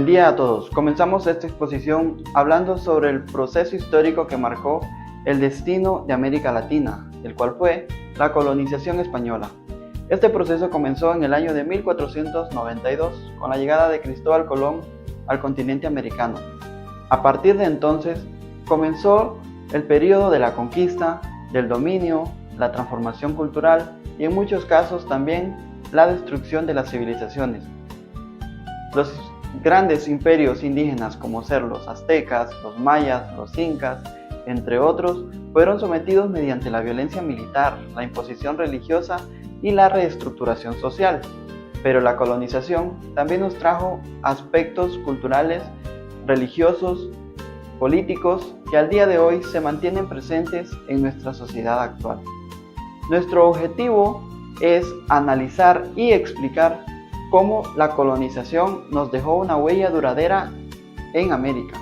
Buen día a todos. Comenzamos esta exposición hablando sobre el proceso histórico que marcó el destino de América Latina, el cual fue la colonización española. Este proceso comenzó en el año de 1492 con la llegada de Cristóbal Colón al continente americano. A partir de entonces comenzó el periodo de la conquista, del dominio, la transformación cultural y en muchos casos también la destrucción de las civilizaciones. Los grandes imperios indígenas como ser los aztecas, los mayas, los incas, entre otros, fueron sometidos mediante la violencia militar, la imposición religiosa y la reestructuración social. Pero la colonización también nos trajo aspectos culturales, religiosos, políticos que al día de hoy se mantienen presentes en nuestra sociedad actual. Nuestro objetivo es analizar y explicar cómo la colonización nos dejó una huella duradera en América,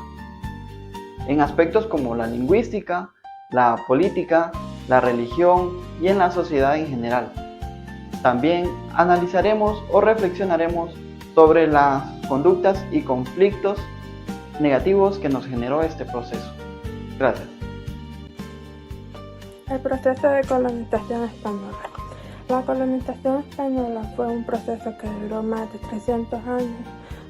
en aspectos como la lingüística, la política, la religión y en la sociedad en general. También analizaremos o reflexionaremos sobre las conductas y conflictos negativos que nos generó este proceso. Gracias. El proceso de colonización española. La colonización española fue un proceso que duró más de 300 años.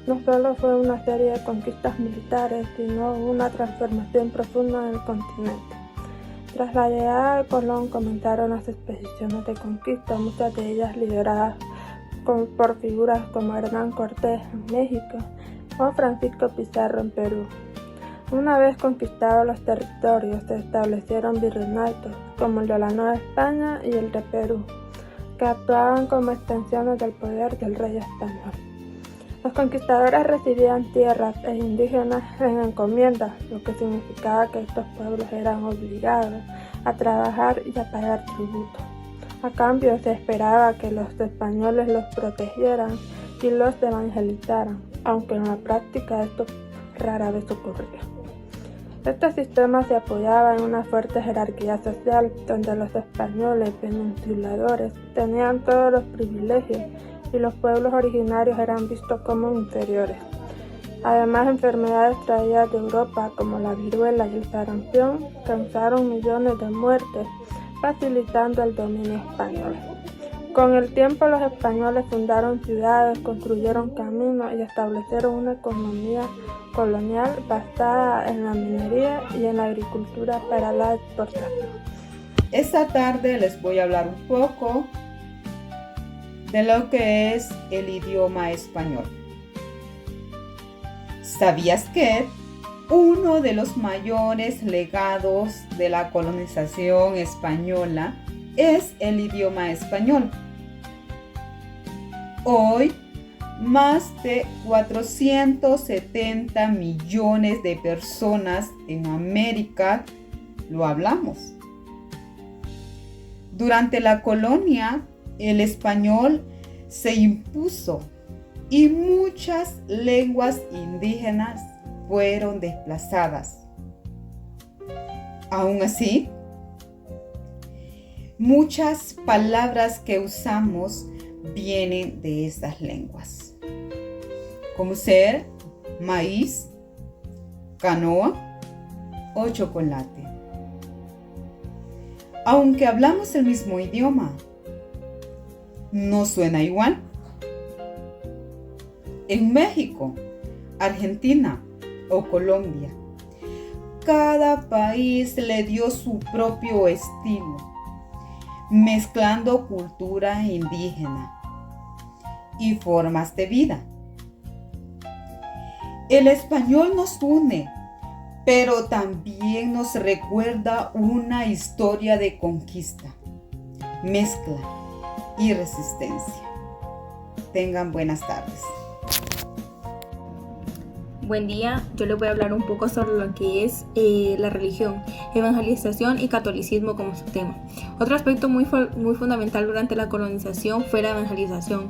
No solo fue una serie de conquistas militares, sino una transformación profunda en el continente. Tras la llegada de Colón comenzaron las expediciones de conquista, muchas de ellas lideradas por figuras como Hernán Cortés en México o Francisco Pizarro en Perú. Una vez conquistados los territorios, se establecieron virreinatos como el de la Nueva España y el de Perú, que actuaban como extensiones del poder del rey español. Los conquistadores recibían tierras e indígenas en encomiendas, lo que significaba que estos pueblos eran obligados a trabajar y a pagar tributo. A cambio, se esperaba que los españoles los protegieran y los evangelizaran, aunque en la práctica esto rara vez ocurría. Este sistema se apoyaba en una fuerte jerarquía social, donde los españoles peninsuladores tenían todos los privilegios y los pueblos originarios eran vistos como inferiores. Además, enfermedades traídas de Europa como la viruela y el sarampión causaron millones de muertes, facilitando el dominio español. Con el tiempo, los españoles fundaron ciudades, construyeron caminos y establecieron una economía colonial basada en la minería y en la agricultura para la exportación. Esta tarde les voy a hablar un poco de lo que es el idioma español. ¿Sabías que uno de los mayores legados de la colonización española es el idioma español? Hoy, más de 470 millones de personas en América lo hablamos. Durante la colonia, el español se impuso y muchas lenguas indígenas fueron desplazadas. Aún así, muchas palabras que usamos vienen de esas lenguas, como ser maíz, canoa o chocolate. Aunque hablamos el mismo idioma, no suena igual. En México, Argentina o Colombia, cada país le dio su propio estilo, mezclando cultura indígena y formas de vida. El español nos une, pero también nos recuerda una historia de conquista, mezcla y resistencia. Tengan buenas tardes. Buen día, yo les voy a hablar un poco sobre lo que es la religión, evangelización y catolicismo como su tema. Otro aspecto muy fundamental durante la colonización fue la evangelización.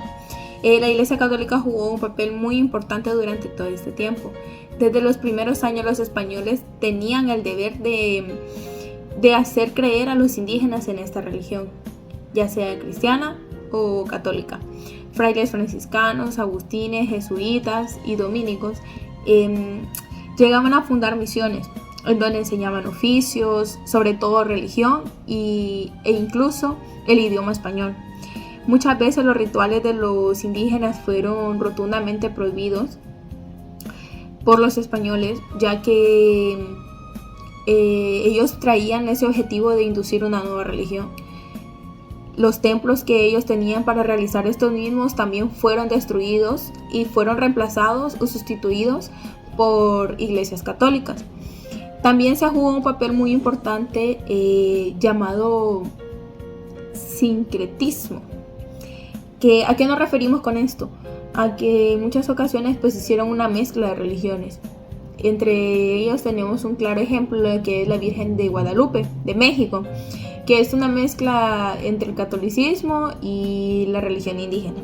La Iglesia Católica jugó un papel muy importante durante todo este tiempo. Desde los primeros años los españoles tenían el deber de hacer creer a los indígenas en esta religión, ya sea cristiana o católica. frailes franciscanos, agustines, jesuitas y dominicos llegaban a fundar misiones en donde enseñaban oficios, sobre todo religión e incluso el idioma español. Muchas veces los rituales de los indígenas fueron rotundamente prohibidos por los españoles, ya que ellos traían ese objetivo de inducir una nueva religión. Los templos que ellos tenían para realizar estos mismos también fueron destruidos y fueron reemplazados o sustituidos por iglesias católicas. También se jugó un papel muy importante llamado sincretismo. ¿A qué nos referimos con esto? A que en muchas ocasiones pues hicieron una mezcla de religiones. Entre ellos tenemos un claro ejemplo que es la Virgen de Guadalupe, de México, que es una mezcla entre el catolicismo y la religión indígena.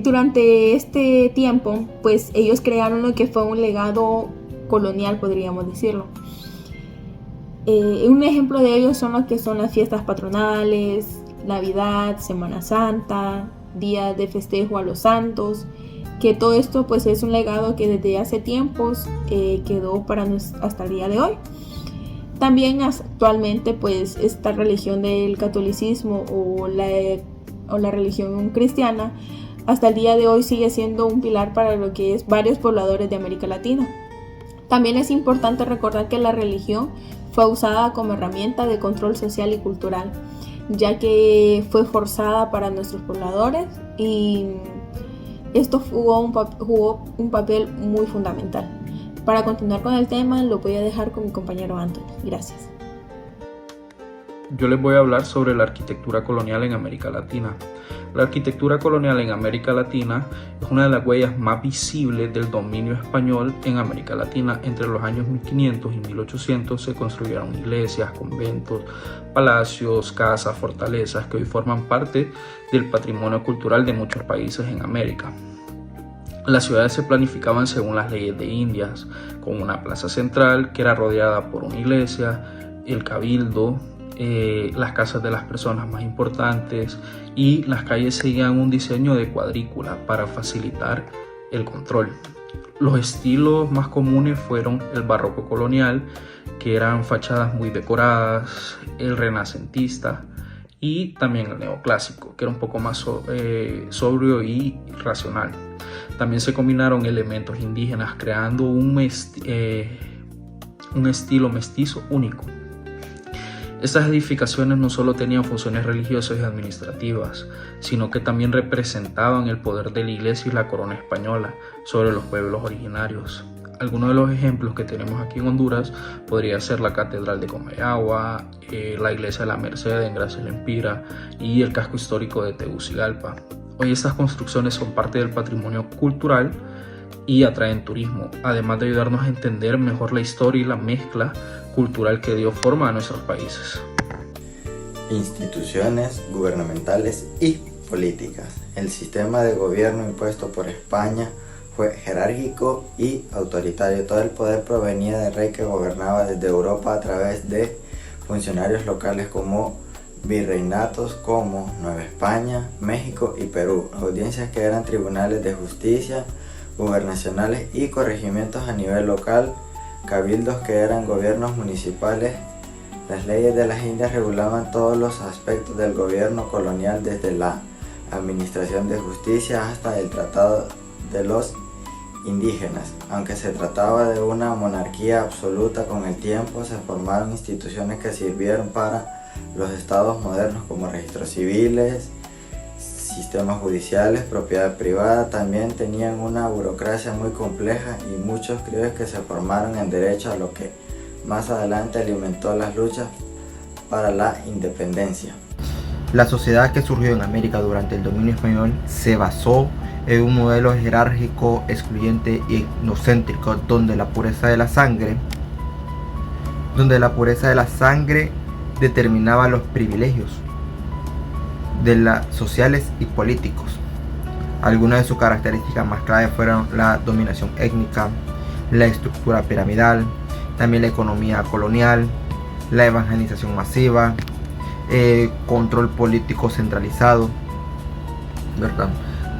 Durante este tiempo, pues ellos crearon lo que fue un legado colonial, podríamos decirlo. Un ejemplo de ellos son lo que son las fiestas patronales, Navidad, Semana Santa, días de festejo a los santos, que todo esto pues es un legado que desde hace tiempos quedó hasta el día de hoy. También actualmente pues esta religión del catolicismo o la religión cristiana hasta el día de hoy sigue siendo un pilar para lo que es varios pobladores de América Latina. También es importante recordar que la religión fue usada como herramienta de control social y cultural, ya que fue forzada para nuestros pobladores y esto jugó un papel muy fundamental. Para continuar con el tema lo voy a dejar con mi compañero Anthony. Gracias. Yo les voy a hablar sobre la arquitectura colonial en América Latina. La arquitectura colonial en América Latina es una de las huellas más visibles del dominio español en América Latina. Entre los años 1500 y 1800 se construyeron iglesias, conventos, palacios, casas, fortalezas que hoy forman parte del patrimonio cultural de muchos países en América. Las ciudades se planificaban según las leyes de Indias, con una plaza central que era rodeada por una iglesia, el cabildo, las casas de las personas más importantes, y las calles seguían un diseño de cuadrícula para facilitar el control. Los estilos más comunes fueron el barroco colonial, que eran fachadas muy decoradas, el renacentista y también el neoclásico, que era un poco más sobrio y racional. También se combinaron elementos indígenas creando un estilo mestizo único. Estas edificaciones no solo tenían funciones religiosas y administrativas, sino que también representaban el poder de la iglesia y la corona española sobre los pueblos originarios. Algunos de los ejemplos que tenemos aquí en Honduras podría ser la Catedral de Comayagua, la Iglesia de la Merced en Gracia Lempira y el casco histórico de Tegucigalpa. Hoy estas construcciones son parte del patrimonio cultural y atraen turismo, además de ayudarnos a entender mejor la historia y la mezcla cultural que dio forma a nuestros países. Instituciones gubernamentales y políticas. El sistema de gobierno impuesto por España fue jerárquico y autoritario. Todo el poder provenía del rey que gobernaba desde Europa a través de funcionarios locales como virreinatos como Nueva España, México y Perú, audiencias que eran tribunales de justicia, gubernacionales y corregimientos a nivel local, cabildos que eran gobiernos municipales. Las leyes de las Indias regulaban todos los aspectos del gobierno colonial, desde la administración de justicia hasta el tratado de los indígenas. Aunque se trataba de una monarquía absoluta, con el tiempo se formaron instituciones que sirvieron para los estados modernos como registros civiles, sistemas judiciales, propiedad privada. También tenían una burocracia muy compleja y muchos criollos que se formaron en derecho, a lo que más adelante alimentó las luchas para la independencia. La sociedad que surgió en América durante el dominio español se basó en un modelo jerárquico, excluyente y etnocéntrico, donde la pureza de la sangre determinaba los privilegios sociales y políticos. Algunas de sus características más claves fueron la dominación étnica, la estructura piramidal, también la economía colonial, la evangelización masiva, control político centralizado, ¿verdad?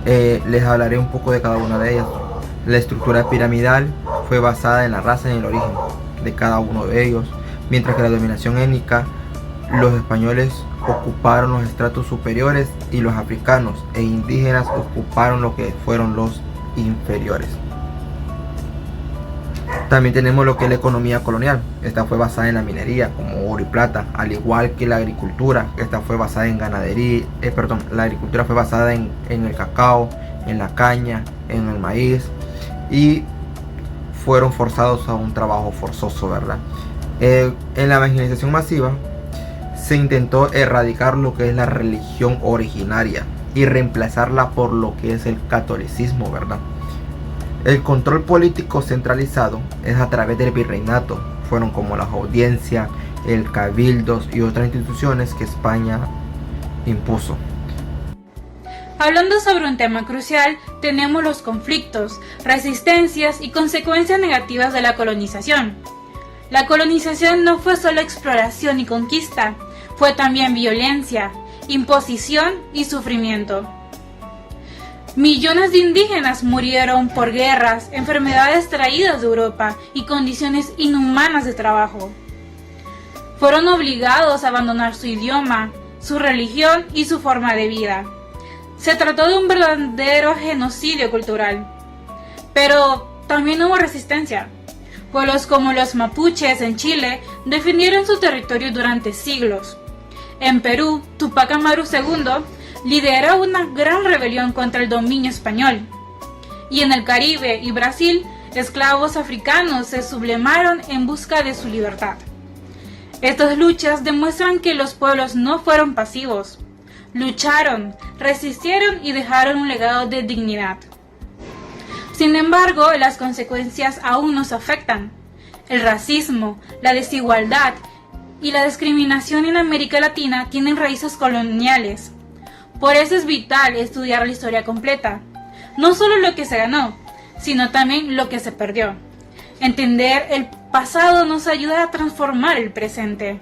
Les hablaré un poco de cada una de ellas. La estructura piramidal fue basada en la raza y en el origen de cada uno de ellos, mientras que la dominación étnica, los españoles ocuparon los estratos superiores y los africanos e indígenas ocuparon lo que fueron los inferiores. También tenemos lo que es la economía colonial. Esta fue basada en la minería, como oro y plata, al igual que la agricultura. Esta fue basada en ganadería, la agricultura fue basada en el cacao, en la caña, en el maíz, y fueron forzados a un trabajo forzoso, ¿verdad? En la evangelización masiva se intentó erradicar lo que es la religión originaria y reemplazarla por lo que es el catolicismo, ¿verdad? El control político centralizado es a través del virreinato. Fueron como las audiencias, el cabildos y otras instituciones que España impuso. Hablando sobre un tema crucial, tenemos los conflictos, resistencias y consecuencias negativas de la colonización. La colonización no fue solo exploración y conquista, fue también violencia, imposición y sufrimiento. Millones de indígenas murieron por guerras, enfermedades traídas de Europa y condiciones inhumanas de trabajo. Fueron obligados a abandonar su idioma, su religión y su forma de vida. Se trató de un verdadero genocidio cultural. Pero también hubo resistencia. Pueblos como los mapuches en Chile defendieron su territorio durante siglos. En Perú, Tupac Amaru II lideró una gran rebelión contra el dominio español. Y en el Caribe y Brasil, esclavos africanos se sublevaron en busca de su libertad. Estas luchas demuestran que los pueblos no fueron pasivos. Lucharon, resistieron y dejaron un legado de dignidad. Sin embargo, las consecuencias aún nos afectan. El racismo, la desigualdad y la discriminación en América Latina tienen raíces coloniales. Por eso es vital estudiar la historia completa, no solo lo que se ganó, sino también lo que se perdió. Entender el pasado nos ayuda a transformar el presente.